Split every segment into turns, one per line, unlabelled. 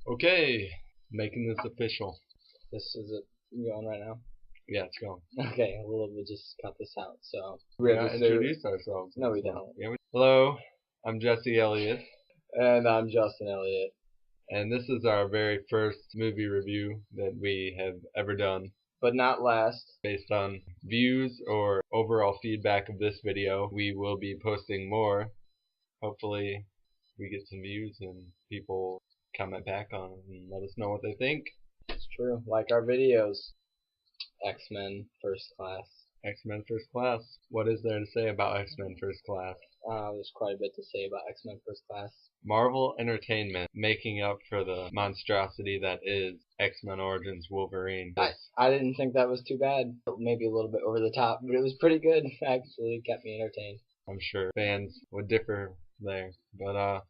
Okay, making this official.
This is it going right now?
Yeah, it's going.
Okay, we'll just cut this out. So
We gotta introduce ourselves.
No, we don't.
Yeah, hello, I'm Jesse Elliott,
And I'm Justin Elliott.
and this is our very first movie review that we have ever done.
But not last.
Based on views or overall feedback of this video, we will be posting more. Hopefully, we get some views and people comment back on it and let us know what they think.
It's true. Like our videos. Xmen First Class.
Xmen First Class. What is there to say about Xmen First Class?
There's quite a bit to say about Xmen First Class.
Marvel Entertainment making up for the monstrosity that is X-Men Origins Wolverine.
I didn't think that was too bad. Maybe a little bit over the top, but it was pretty good. Actually, kept me entertained.
I'm sure fans would differ there, but I'm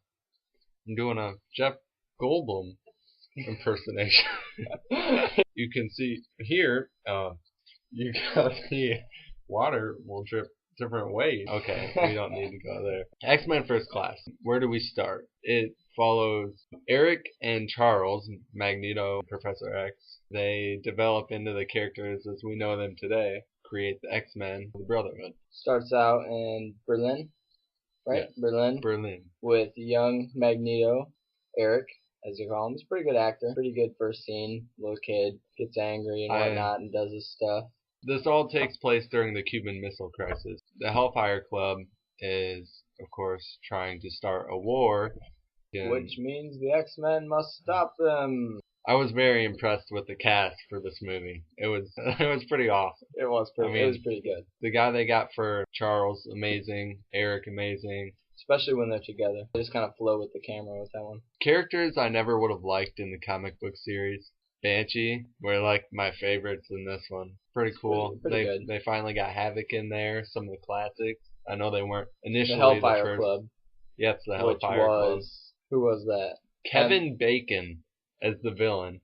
doing a Jeff Goldblum impersonation. You can see here, you got the water will drip different ways. Okay, we don't need to go there. X-Men First Class. Where do we start? It follows Eric and Charles, Magneto, Professor X. They develop into the characters as we know them today, create the X-Men, the Brotherhood.
Starts out in Berlin, right?
Yes.
Berlin. With young Magneto, Eric, as you call him. He's a pretty good actor. Pretty good first scene. Little kid, gets angry and whatnot and does his stuff.
This all takes place during the Cuban Missile Crisis. The Hellfire Club is, of course, trying to start a war.
Which means the X-Men must stop them.
I was very impressed with the cast for this movie. It was pretty awesome.
It was pretty good.
The guy they got for Charles, amazing. Eric, amazing.
Especially when they're together. They just kind of flow with the camera with that one.
Characters I never would have liked in the comic book series. Banshee were like my favorites in this one. Pretty cool.
Pretty good.
They finally got Havoc in there, some of the classics. I know they weren't initially
the Hellfire Club.
Yes, the Hellfire Club.
Who was that?
Kevin Bacon as the villain.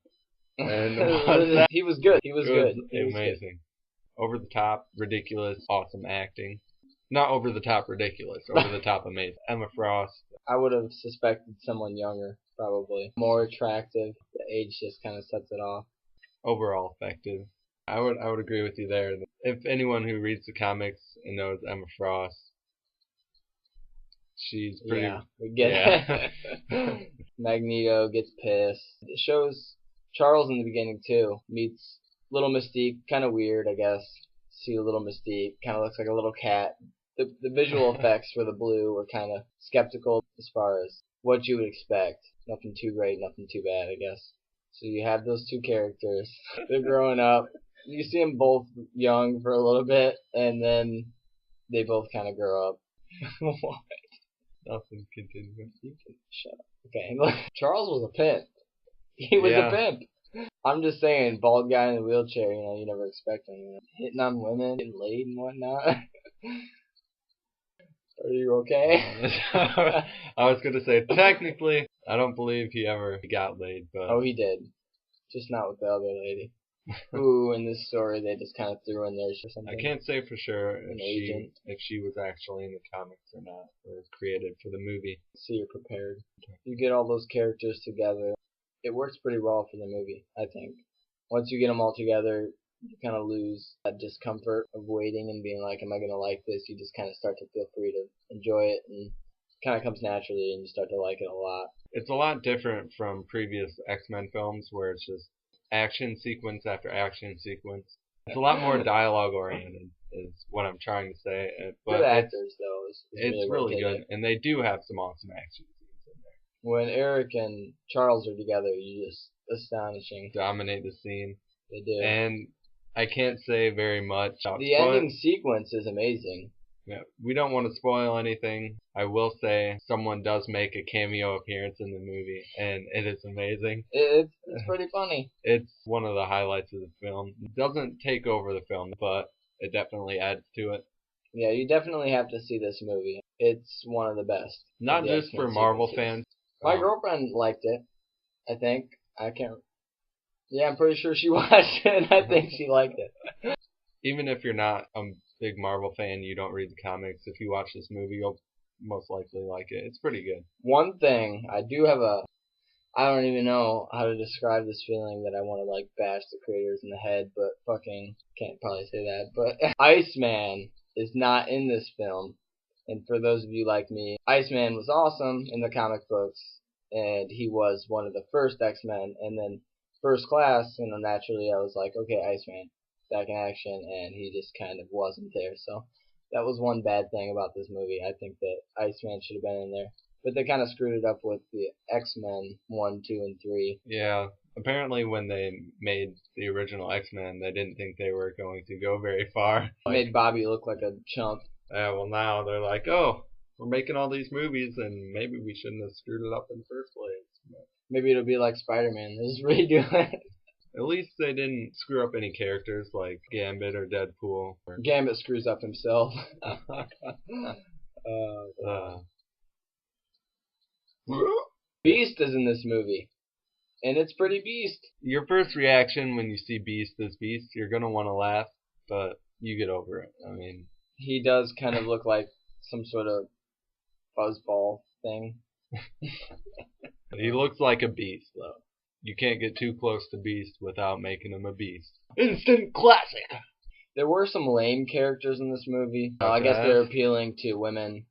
And
he was good. He was good.
Amazing. Over the top, ridiculous, awesome acting. Not over the top ridiculous, over the top amazing. Emma Frost.
I would have suspected someone younger, probably. More attractive. The age just kind of sets it off.
Overall effective. I would agree with you there. If anyone who reads the comics and knows Emma Frost, she's pretty...
Yeah, we get it. Magneto gets pissed. It shows Charles in the beginning, too. Meets Little Mystique. Kind of weird, I guess. See a Little Mystique. Kind of looks like a little cat. The visual effects for the blue were kind of skeptical as far as what you would expect. Nothing too great, nothing too bad, I guess. So you have those two characters. They're growing up. You see them both young for a little bit, and then they both kind of grow up. What?
Nothing, continue.
You can shut up. Okay. Charles was a pimp. He was a pimp. I'm just saying, bald guy in a wheelchair, you never expect him. Hitting on women, getting laid and whatnot. Are you okay?
I was going to say, technically, I don't believe he ever got laid, but...
Oh, he did. Just not with the other lady. Who, in this story, they just kind of threw in there or something.
I can't say for sure if she was actually in the comics or not, or created for the movie.
So you're prepared. You get all those characters together. It works pretty well for the movie, I think. Once you get them all together, you kind of lose that discomfort of waiting and being like, am I going to like this? You just kind of start to feel free to enjoy it, and it kind of comes naturally, and you start to like it a lot.
It's a lot different from previous X-Men films where it's just action sequence after action sequence. It's a lot more dialogue oriented is what I'm trying to say. But
good actors, though.
It's really good, and they do have some awesome action scenes in there.
When Eric and Charles are together, you just astonishing.
Dominate the scene.
They do.
And I can't say very much.
The ending sequence is amazing.
Yeah, we don't want to spoil anything. I will say someone does make a cameo appearance in the movie, and it is amazing.
It's pretty funny.
It's one of the highlights of the film. It doesn't take over the film, but it definitely adds to it.
Yeah, you definitely have to see this movie. It's one of the best.
Not just for Marvel fans.
My girlfriend liked it, I think. Yeah, I'm pretty sure she watched it, and I think she liked it.
Even if you're not a big Marvel fan, you don't read the comics, if you watch this movie, you'll most likely like it. It's pretty good.
One thing, I do have I don't even know how to describe this feeling that I want to like bash the creators in the head, but fucking can't probably say that. But Iceman is not in this film. And for those of you like me, Iceman was awesome in the comic books, and he was one of the first X-Men. And then First Class, naturally I was like, okay, Iceman, back in action, and he just kind of wasn't there. So that was one bad thing about this movie. I think that Iceman should have been in there. But they kind of screwed it up with the X-Men 1, 2, and 3.
Yeah. Apparently when they made the original X-Men, they didn't think they were going to go very far.
Made Bobby look like a chump.
Yeah, well now they're like, oh, we're making all these movies and maybe we shouldn't have screwed it up in the first place. But
maybe it'll be like Spider-Man. They'll just redo it.
At least they didn't screw up any characters like Gambit or Deadpool.
Gambit screws up himself. Beast is in this movie. And it's pretty Beast.
Your first reaction when you see Beast as Beast, you're going to want to laugh, but you get over it. I mean,
he does kind of look like some sort of fuzzball thing.
He looks like a beast, though. You can't get too close to Beast without making him a beast. Instant classic!
There were some lame characters in this movie. I guess they're appealing to women.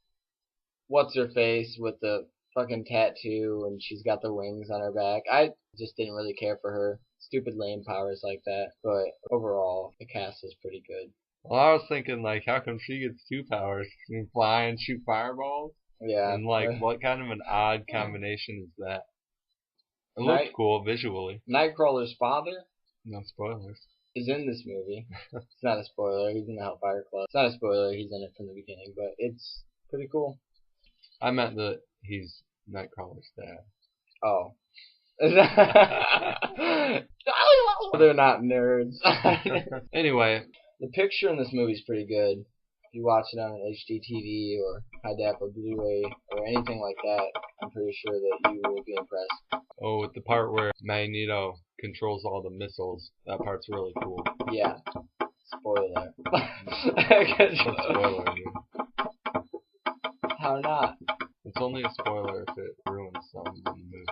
What's her face with the fucking tattoo and she's got the wings on her back. I just didn't really care for her. Stupid lame powers like that. But overall, the cast is pretty good.
Well, I was thinking, like, how come she gets two powers? She can fly and shoot fireballs?
Yeah.
And, like, what kind of an odd combination is that? It looks cool visually.
Nightcrawler's father?
No spoilers.
Is in this movie. It's not a spoiler. He's in the Hellfire Club. It's not a spoiler. He's in it from the beginning. But it's pretty cool.
I meant that he's Nightcrawler's dad.
Oh. They're not nerds.
Anyway.
The picture in this movie is pretty good. If you watch it on an HD TV or high def or Blu-ray or anything like that, I'm pretty sure that you will be impressed.
Oh, with the part where Magneto controls all the missiles, that part's really cool.
Yeah. Spoiler.
Spoiler, dude.
How not?
It's only a spoiler if it ruins something in the movie.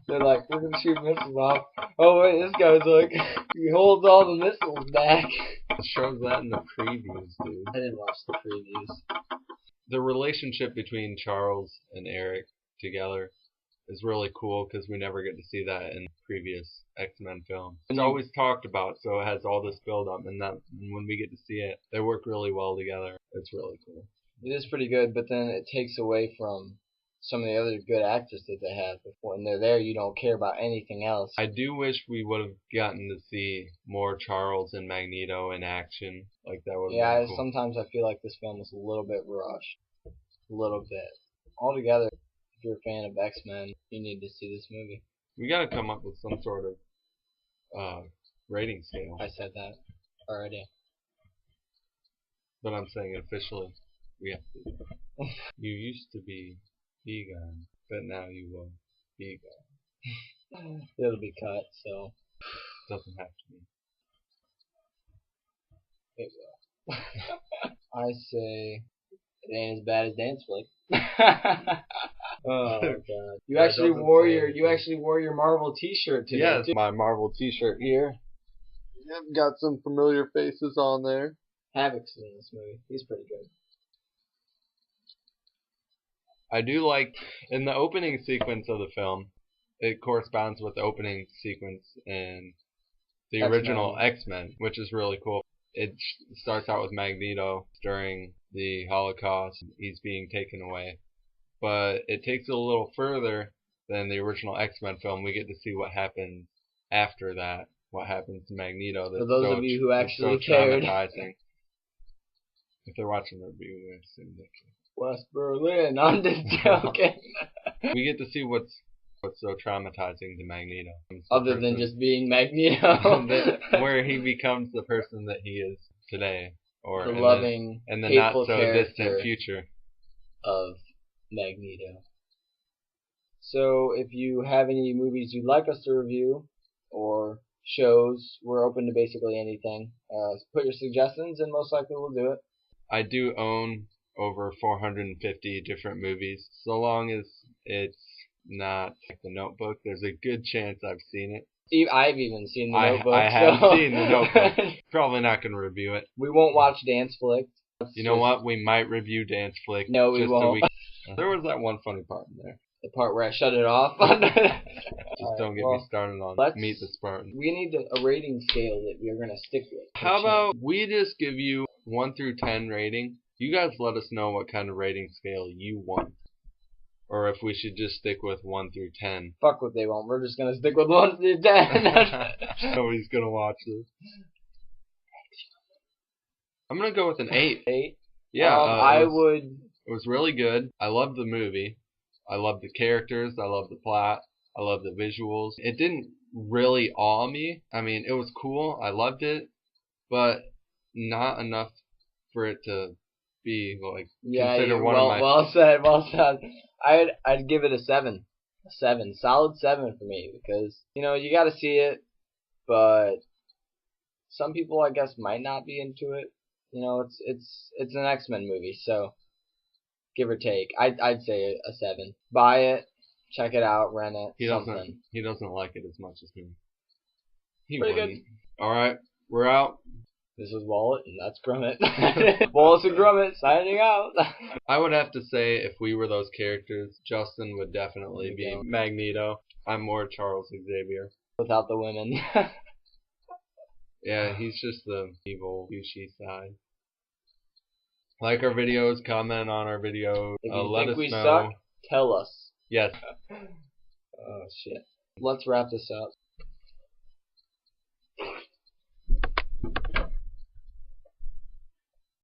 They're like, we're gonna shoot missiles off. Oh wait, this guy's like, he holds all the missiles back.
It shows that in the previews, dude.
I didn't watch the previews.
The relationship between Charles and Eric together is really cool because we never get to see that in previous X-Men films. It's always talked about, so it has all this build-up, and when we get to see it, they work really well together. It's really cool.
It is pretty good, but then it takes away from some of the other good actors that they have. When they're there, you don't care about anything else.
I do wish we would have gotten to see more Charles and Magneto in action. Like that would.
Yeah,
cool.
Sometimes I feel like this film was a little bit rushed. A little bit. Altogether, if you're a fan of X-Men, you need to see this movie.
We gotta come up with some sort of rating scale.
I said that already.
But I'm saying officially, we have to. You used to be Egon, but now you will be Egon.
It'll be cut, so.
Doesn't have to be.
It will. I say it ain't as bad as Dance Flick. Oh god! You actually wore your Marvel T-shirt today.
Yes, my Marvel T-shirt here. Yep, got some familiar faces on there.
Havoc's in this movie. He's pretty good.
I do like, in the opening sequence of the film, it corresponds with the opening sequence in the original X-Men, which is really cool. It starts out with Magneto during the Holocaust. He's being taken away. But it takes it a little further than the original X-Men film. We get to see what happens after that, what happens to Magneto.
For those of you who actually cared.
Traumatizing. If they're watching the review, I assume they can.
West Berlin, I'm just joking.
We get to see what's so traumatizing to Magneto.
Other than just being Magneto.
Where he becomes the person that he is today. Or
the loving,
and the not so distant future
of Magneto. So if you have any movies you'd like us to review, or shows, we're open to basically anything. Put your suggestions and most likely we'll do it.
I do own over 450 different movies, so long as it's not like The Notebook. There's a good chance I've seen it.
I've even seen The Notebook.
I have
so.
seen The Notebook. Probably not going to review it.
We won't watch Dance Flick.
You know what? We might review Dance Flick.
No, we won't.
There was that one funny part in there.
The part where I shut it off.
Just don't get me started on Meet the Spartans.
We need a rating scale that we're going to stick with.
How about we just give you 1 through 10 rating? You guys let us know what kind of rating scale you want. Or if we should just stick with 1 through 10.
Fuck what they want. We're just going to stick with 1 through 10.
Nobody's going to watch this. I'm going to go with an 8.
8?
Yeah.
I would...
It was really good. I loved the movie. I loved the characters. I loved the plot. I loved the visuals. It didn't really awe me. I mean, it was cool. I loved it. But not enough for it to be, like, considered one of my...
Well said, well said. I'd give it a 7. A 7. Solid 7 for me. Because, you know, you gotta see it. But some people, I guess, might not be into it. You know, it's an Xmen movie, so... Give or take, I'd say a 7. Buy it, check it out, rent it.
He doesn't like it as much as me. He
Pretty
wouldn't.
good.
All right, we're out.
This is Wallet, and that's Grummet. Wallace and Grummet signing out.
I would have to say, if we were those characters, Justin would definitely be Magneto. I'm more Charles Xavier.
Without the women.
Yeah, he's just the evil, douchey side. Like our videos, comment on our videos.
If you
let
think
us
we
know.
suck, tell us.
Yes.
Oh shit. Let's wrap this up.